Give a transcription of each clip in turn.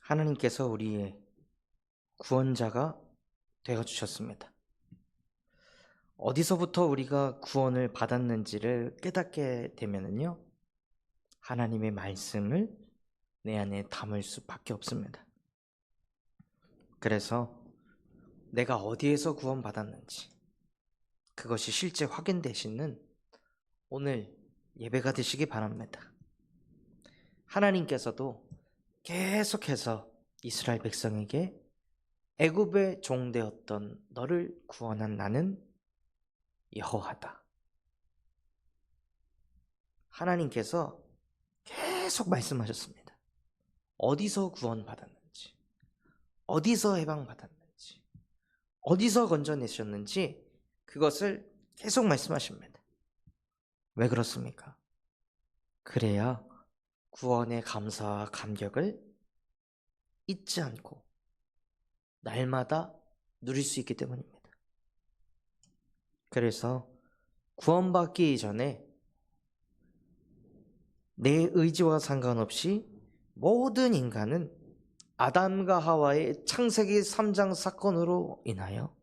하나님께서 우리의 구원자가 되어 주셨습니다. 어디서부터 우리가 구원을 받았는지를 깨닫게 되면은요, 하나님의 말씀을 내 안에 담을 수밖에 없습니다. 그래서 내가 어디에서 구원받았는지 그것이 실제 확인되시는 오늘 예배가 되시기 바랍니다. 하나님께서도 계속해서 이스라엘 백성에게 애굽의 종되었던 너를 구원한 나는 여호와다. 하나님께서 계속 말씀하셨습니다. 어디서 구원받았는지, 어디서 해방받았는지, 어디서 건져내셨는지 그것을 계속 말씀하십니다. 왜 그렇습니까? 그래야 구원의 감사와 감격을 잊지 않고 날마다 누릴 수 있기 때문입니다. 그래서 구원받기 이전에 내 의지와 상관없이 모든 인간은 아담과 하와의 창세기 3장 사건으로 인하여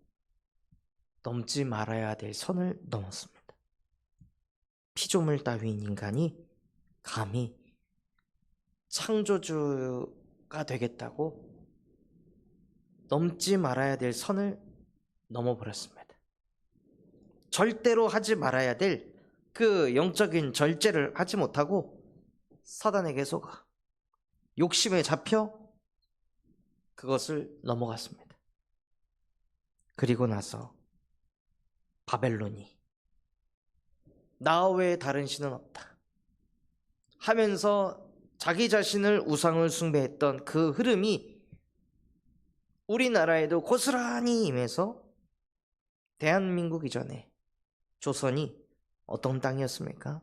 넘지 말아야 될 선을 넘었습니다. 피조물 따위인 인간이 감히 창조주가 되겠다고 넘지 말아야 될 선을 넘어버렸습니다. 절대로 하지 말아야 될 그 영적인 절제를 하지 못하고 사단에게 속아 욕심에 잡혀 그것을 넘어갔습니다. 그리고 나서 바벨론이 나 외에 다른 신은 없다 하면서 자기 자신을 우상을 숭배했던 그 흐름이 우리나라에도 고스란히 임해서 대한민국 이전에 조선이 어떤 땅이었습니까?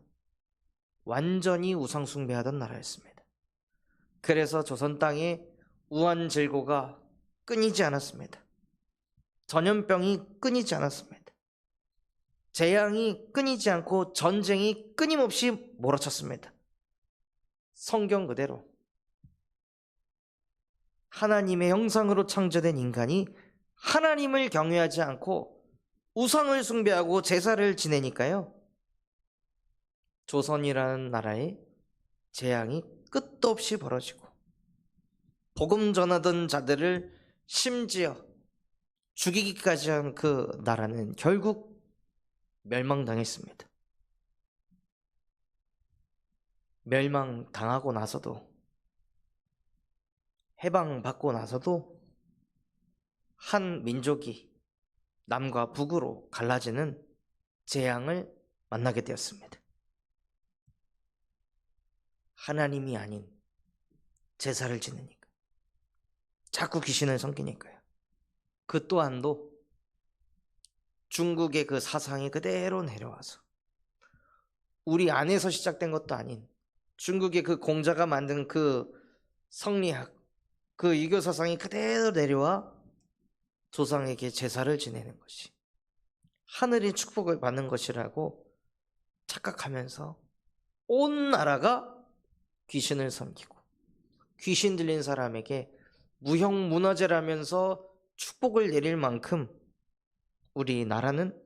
완전히 우상 숭배하던 나라였습니다. 그래서 조선 땅에 우환질고가 끊이지 않았습니다. 전염병이 끊이지 않았습니다. 재앙이 끊이지 않고 전쟁이 끊임없이 몰아쳤습니다. 성경 그대로 하나님의 형상으로 창조된 인간이 하나님을 경외하지 않고 우상을 숭배하고 제사를 지내니까요, 조선이라는 나라에 재앙이 끝도 없이 벌어지고 복음 전하던 자들을 심지어 죽이기까지 한 그 나라는 결국 멸망당했습니다. 멸망당하고 나서도, 해방받고 나서도 한 민족이 남과 북으로 갈라지는 재앙을 만나게 되었습니다. 하나님이 아닌 제사를 지내니까, 자꾸 귀신을 섬기니까요. 그 또한도 중국의 그 사상이 그대로 내려와서 우리 안에서 시작된 것도 아닌 중국의 그 공자가 만든 그 성리학, 그 유교 사상이 그대로 내려와 조상에게 제사를 지내는 것이 하늘의 축복을 받는 것이라고 착각하면서 온 나라가 귀신을 섬기고 귀신 들린 사람에게 무형문화재라면서 축복을 내릴 만큼 우리나라는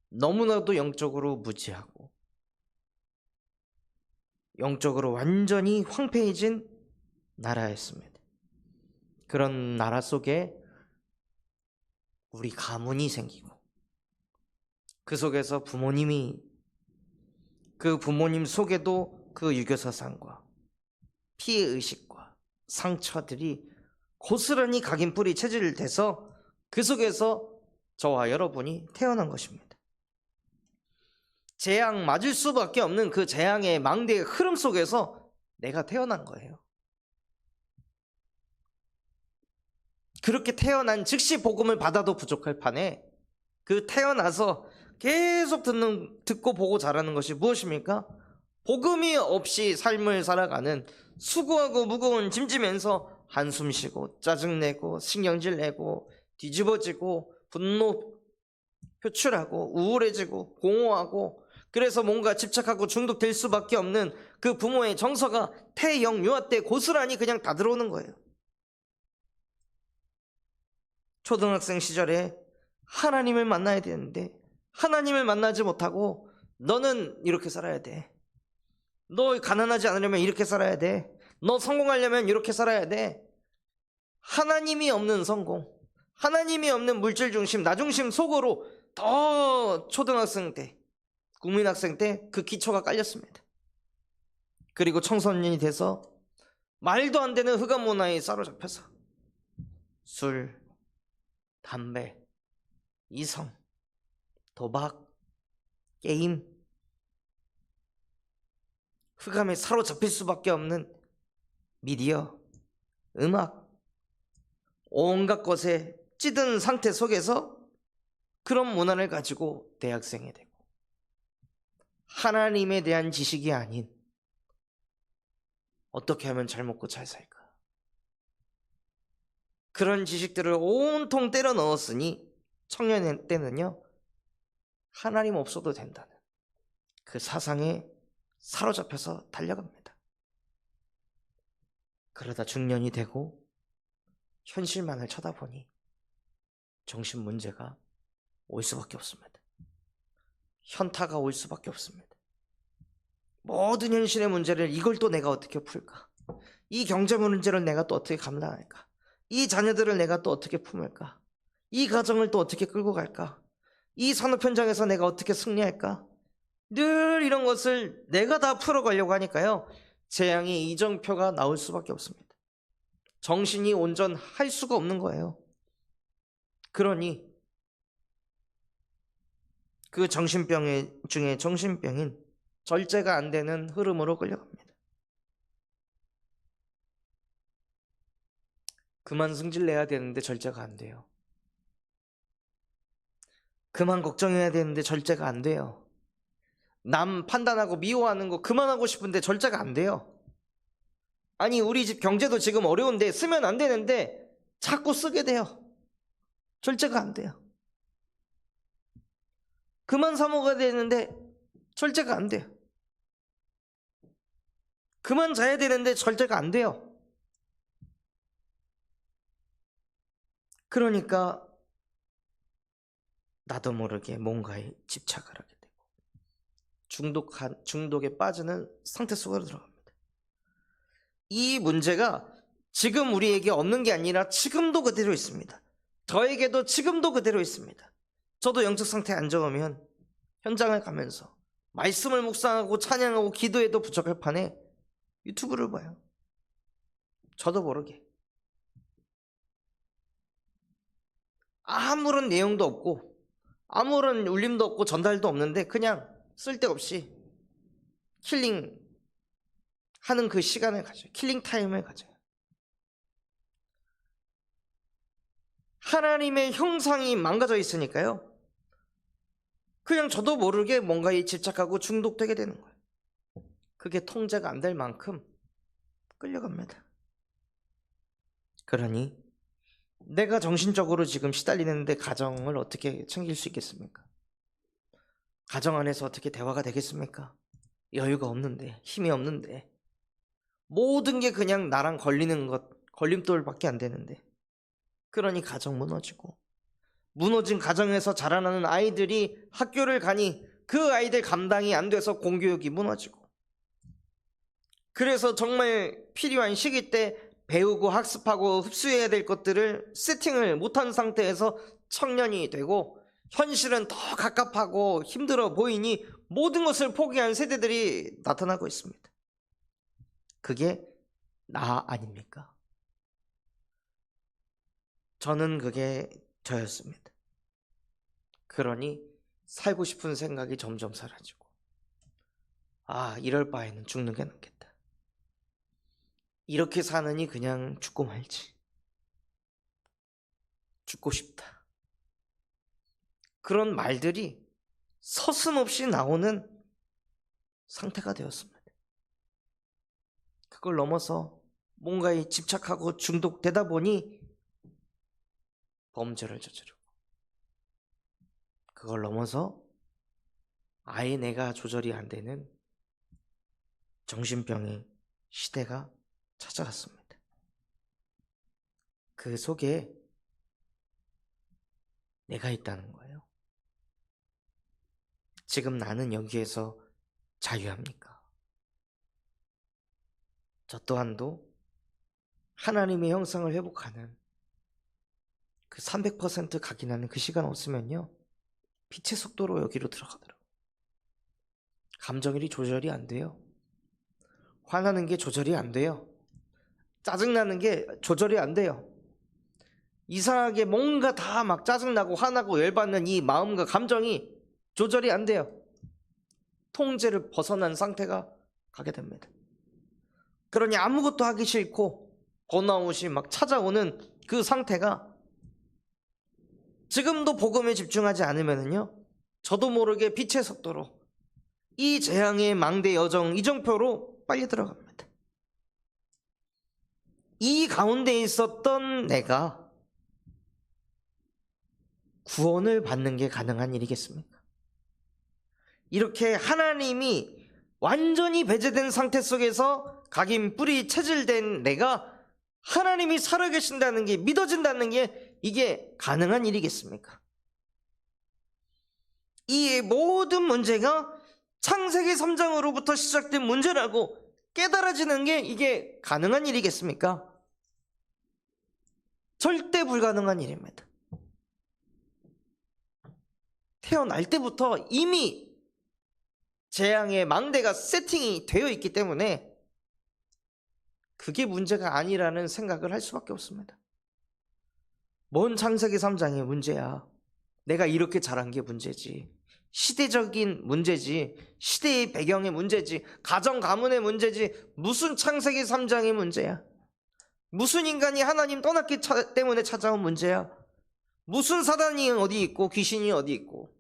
너무나도 영적으로 무지하고 영적으로 완전히 황폐해진 나라였습니다. 그런 나라 속에 우리 가문이 생기고 그 속에서 부모님이, 그 부모님 속에도 그 유교사상과 피해의식과 상처들이 고스란히 각인뿌리 체질돼서 그 속에서 저와 여러분이 태어난 것입니다. 재앙 맞을 수밖에 없는 그 재앙의 망대의 흐름 속에서 내가 태어난 거예요. 그렇게 태어난 즉시 복음을 받아도 부족할 판에 그 태어나서 계속 듣고 보고 자라는 것이 무엇입니까? 복음이 없이 삶을 살아가는 수고하고 무거운 짐 지면서 한숨 쉬고 짜증내고 신경질 내고 뒤집어지고 분노 표출하고 우울해지고 공허하고, 그래서 뭔가 집착하고 중독될 수밖에 없는 그 부모의 정서가 태영 유아 때 고스란히 그냥 다 들어오는 거예요. 초등학생 시절에 하나님을 만나야 되는데 하나님을 만나지 못하고 너는 이렇게 살아야 돼. 너 가난하지 않으려면 이렇게 살아야 돼. 너 성공하려면 이렇게 살아야 돼. 하나님이 없는 성공, 하나님이 없는 물질 중심, 나 중심 속으로 더 초등학생 때, 국민학생 때 그 기초가 깔렸습니다. 그리고 청소년이 돼서 말도 안 되는 흑암 문화에 사로잡혀서 술, 담배, 이성, 도박, 게임, 흑암에 사로잡힐 수밖에 없는 미디어, 음악, 온갖 것에 찌든 상태 속에서 그런 문화를 가지고 대학생이 되고 하나님에 대한 지식이 아닌 어떻게 하면 잘 먹고 잘 살까, 그런 지식들을 온통 때려 넣었으니 청년 때는요 하나님 없어도 된다는 그 사상에 사로잡혀서 달려갑니다. 그러다 중년이 되고 현실만을 쳐다보니 정신 문제가 올 수밖에 없습니다. 현타가 올 수밖에 없습니다. 모든 현실의 문제를 이걸 또 내가 어떻게 풀까? 이 경제 문제를 내가 또 어떻게 감당할까? 이 자녀들을 내가 또 어떻게 품을까? 이 가정을 또 어떻게 끌고 갈까? 이 산업 현장에서 내가 어떻게 승리할까? 늘 이런 것을 내가 다 풀어가려고 하니까요 재앙의 이정표가 나올 수밖에 없습니다. 정신이 온전할 수가 없는 거예요. 그러니 그 정신병 중에 정신병인 절제가 안 되는 흐름으로 끌려갑니다. 그만 승질 내야 되는데 절제가 안 돼요. 그만 걱정해야 되는데 절제가 안 돼요. 남 판단하고 미워하는 거 그만하고 싶은데 절제가 안 돼요. 아니 우리 집 경제도 지금 어려운데 쓰면 안 되는데 자꾸 쓰게 돼요. 절제가 안 돼요. 그만 사 먹어야 되는데 절제가 안 돼요. 그만 자야 되는데 절제가 안 돼요. 그러니까 나도 모르게 뭔가에 집착을 하게 되고 중독에 빠지는 상태 속으로 들어갑니다. 이 문제가 지금 우리에게 없는 게 아니라 지금도 그대로 있습니다. 저에게도 지금도 그대로 있습니다. 저도 영적 상태에 안 좋으면 현장을 가면서 말씀을 묵상하고 찬양하고 기도해도 부족할 판에 유튜브를 봐요. 저도 모르게. 아무런 내용도 없고 아무런 울림도 없고 전달도 없는데 그냥 쓸데없이 힐링하는 그 시간을 가져요. 킬링 타임을 가져요. 하나님의 형상이 망가져 있으니까요 그냥 저도 모르게 뭔가에 집착하고 중독되게 되는 거예요. 그게 통제가 안 될 만큼 끌려갑니다. 그러니 내가 정신적으로 지금 시달리는데 가정을 어떻게 챙길 수 있겠습니까? 가정 안에서 어떻게 대화가 되겠습니까? 여유가 없는데, 힘이 없는데, 모든 게 그냥 나랑 걸리는 것, 걸림돌밖에 안 되는데. 그러니 가정 무너지고, 무너진 가정에서 자라나는 아이들이 학교를 가니 그 아이들 감당이 안 돼서 공교육이 무너지고, 그래서 정말 필요한 시기 때 배우고 학습하고 흡수해야 될 것들을 세팅을 못한 상태에서 청년이 되고 현실은 더 갑갑하고 힘들어 보이니 모든 것을 포기한 세대들이 나타나고 있습니다. 그게 나 아닙니까? 저는 그게 저였습니다. 그러니 살고 싶은 생각이 점점 사라지고 이럴 바에는 죽는 게 낫겠다. 이렇게 사느니 그냥 죽고 말지. 죽고 싶다. 그런 말들이 서슴없이 나오는 상태가 되었습니다. 그걸 넘어서 뭔가에 집착하고 중독되다 보니 범죄를 저지르고 그걸 넘어서 아예 내가 조절이 안 되는 정신병의 시대가 찾아왔습니다. 그 속에 내가 있다는 거예요. 지금 나는 여기에서 자유합니까? 저 또한도 하나님의 형상을 회복하는 그 300% 각인하는 그 시간 없으면요, 빛의 속도로 여기로 들어가더라고요. 감정일이 조절이 안 돼요. 화나는 게 조절이 안 돼요. 짜증나는 게 조절이 안 돼요. 이상하게 뭔가 다 막 짜증나고 화나고 열받는 이 마음과 감정이 조절이 안 돼요. 통제를 벗어난 상태가 가게 됩니다. 그러니 아무것도 하기 싫고 번아웃이 막 찾아오는 그 상태가, 지금도 복음에 집중하지 않으면요, 저도 모르게 빛의 속도로 이 재앙의 망대 여정 이정표로 빨리 들어갑니다. 이 가운데 있었던 내가 구원을 받는 게 가능한 일이겠습니까? 이렇게 하나님이 완전히 배제된 상태 속에서 각인 뿌리 체질된 내가 하나님이 살아계신다는 게 믿어진다는 게 이게 가능한 일이겠습니까? 이 모든 문제가 창세기 3장으로부터 시작된 문제라고 깨달아지는 게 이게 가능한 일이겠습니까? 절대 불가능한 일입니다. 태어날 때부터 이미 재앙의 망대가 세팅이 되어 있기 때문에 그게 문제가 아니라는 생각을 할 수밖에 없습니다. 뭔 창세기 3장의 문제야. 내가 이렇게 자란 게 문제지. 시대적인 문제지. 시대의 배경의 문제지. 가정 가문의 문제지. 무슨 창세기 3장의 문제야. 무슨 인간이 하나님 떠났기 때문에 찾아온 문제야. 무슨 사단이 어디 있고 귀신이 어디 있고.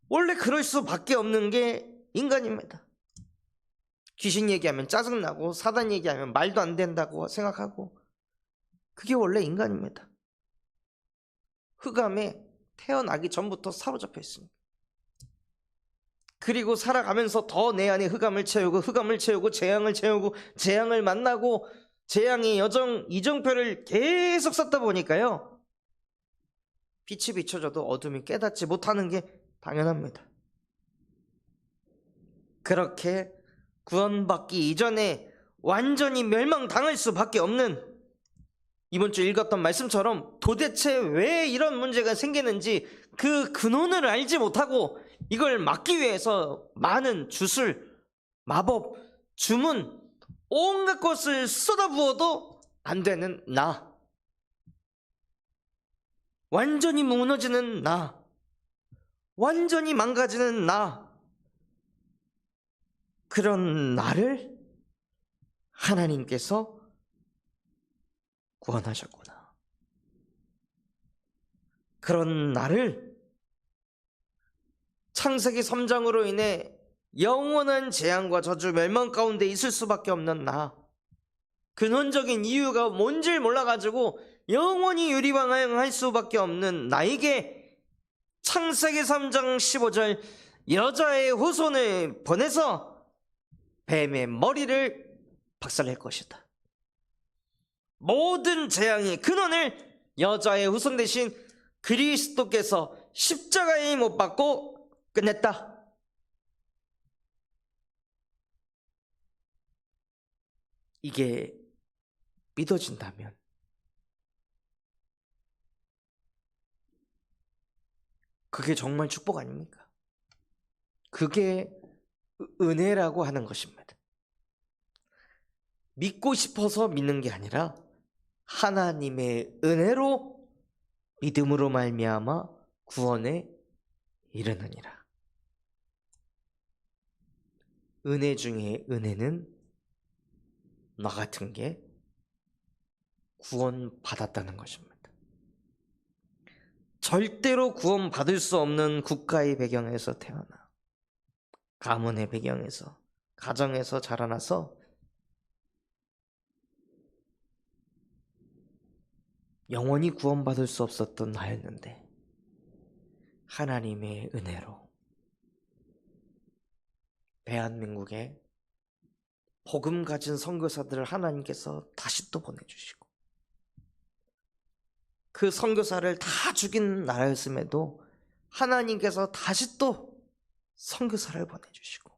원래 그럴 수밖에 없는 게 인간입니다. 귀신 얘기하면 짜증나고 사단 얘기하면 말도 안 된다고 생각하고, 그게 원래 인간입니다. 흑암에 태어나기 전부터 사로잡혀 있습니다. 그리고 살아가면서 더 내 안에 흑암을 채우고 재앙을 만나고 재앙의 여정 이정표를 계속 쌓다 보니까요, 빛이 비춰져도 어둠이 깨닫지 못하는 게 당연합니다. 그렇게 구원받기 이전에 완전히 멸망당할 수밖에 없는, 이번 주 읽었던 말씀처럼 도대체 왜 이런 문제가 생기는지 그 근원을 알지 못하고 이걸 막기 위해서 많은 주술, 마법, 주문, 온갖 것을 쏟아부어도 안 되는 나, 완전히 무너지는 나, 완전히 망가지는 나, 그런 나를 하나님께서 구원하셨구나. 그런 나를 창세기 3장으로 인해 영원한 재앙과 저주 멸망 가운데 있을 수밖에 없는 나, 근원적인 이유가 뭔지 몰라가지고 영원히 유리방황할 수밖에 없는 나에게 창세기 3장 15절 여자의 후손을 보내서 뱀의 머리를 박살낼 것이다. 모든 재앙의 근원을 여자의 후손 대신 그리스도께서 십자가에 못 박고 끝냈다. 이게 믿어진다면 그게 정말 축복 아닙니까? 그게 은혜라고 하는 것입니다. 믿고 싶어서 믿는 게 아니라 하나님의 은혜로 믿음으로 말미암아 구원에 이르느니라. 은혜 중에 은혜는 나 같은 게 구원받았다는 것입니다. 절대로 구원받을 수 없는 국가의 배경에서 태어나, 가문의 배경에서, 가정에서 자라나서 영원히 구원받을 수 없었던 나였는데 하나님의 은혜로 대한민국에 복음 가진 선교사들을 하나님께서 다시 또 보내주시고, 그 선교사를 다 죽인 나라였음에도 하나님께서 다시 또 선교사를 보내주시고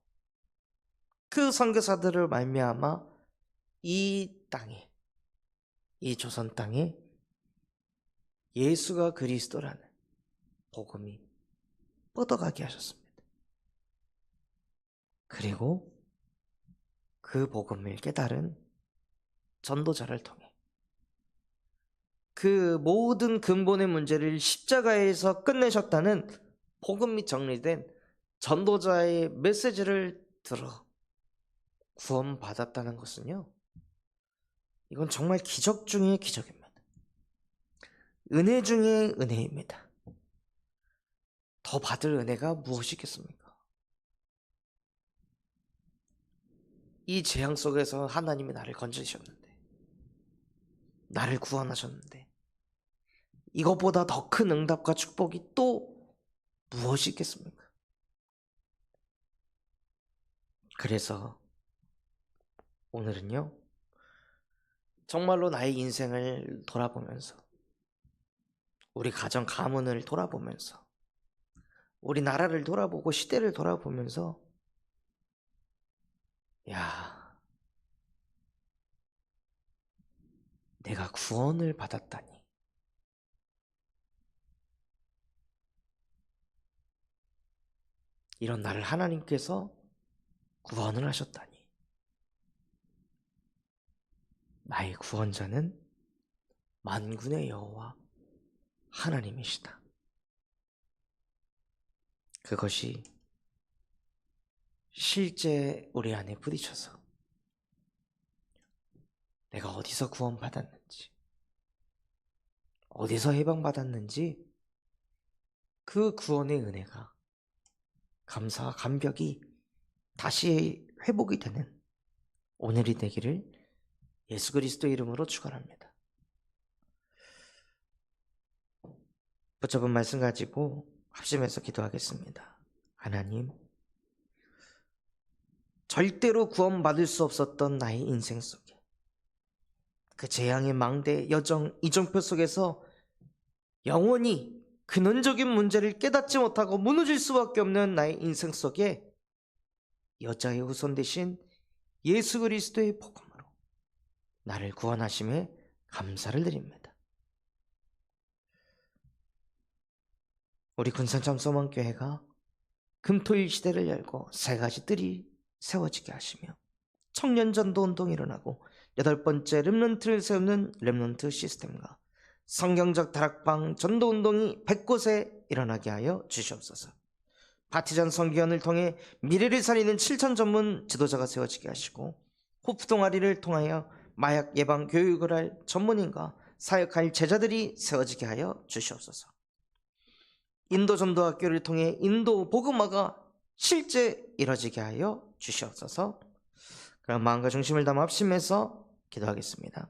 그 선교사들을 말미암아 이 땅에, 이 조선 땅에 예수가 그리스도라는 복음이 뻗어가게 하셨습니다. 그리고 그 복음을 깨달은 전도자를 통해 그 모든 근본의 문제를 십자가에서 끝내셨다는 복음이 정리된 전도자의 메시지를 들어 구원받았다는 것은요, 이건 정말 기적 중의 기적입니다. 은혜 중의 은혜입니다. 더 받을 은혜가 무엇이겠습니까? 이 재앙 속에서 하나님이 나를 건지셨는데, 나를 구원하셨는데, 이것보다 더 큰 응답과 축복이 또 무엇이 있겠습니까? 그래서 오늘은요, 정말로 나의 인생을 돌아보면서, 우리 가정 가문을 돌아보면서, 우리 나라를 돌아보고 시대를 돌아보면서, 야, 내가 구원을 받았다니. 이런 나를 하나님께서 구원을 하셨다니. 나의 구원자는 만군의 여호와 하나님이시다. 그것이 실제 우리 안에 부딪혀서 내가 어디서 구원받았는지, 어디서 해방받았는지 그 구원의 은혜가 감사와 감격이 다시 회복이 되는 오늘이 되기를 예수 그리스도의 이름으로 축원합니다. 붙잡은 말씀 가지고 합심해서 기도하겠습니다. 하나님, 절대로 구원받을 수 없었던 나의 인생 속에 그 재앙의 망대 여정 이정표 속에서 영원히 근원적인 문제를 깨닫지 못하고 무너질 수밖에 없는 나의 인생 속에 여자의 후손 되신 예수 그리스도의 복음으로 나를 구원하심에 감사를 드립니다. 우리 군산참소망교회가 금토일 시대를 열고 세 가지 뜰이 세워지게 하시며 청년전도 운동이 일어나고 8번째 렘넌트를 세우는 렘넌트 시스템과 성경적 다락방 전도운동이 100곳에 일어나게 하여 주시옵소서. 바티전 선교연을 통해 미래를 살리는 7천 전문 지도자가 세워지게 하시고 호프 동아리를 통하여 마약 예방 교육을 할 전문인과 사역할 제자들이 세워지게 하여 주시옵소서. 인도 전도학교를 통해 인도 복음화가 실제 이뤄지게 하여 주시옵소서. 그럼 마음과 중심을 담아 합심해서 기도하겠습니다.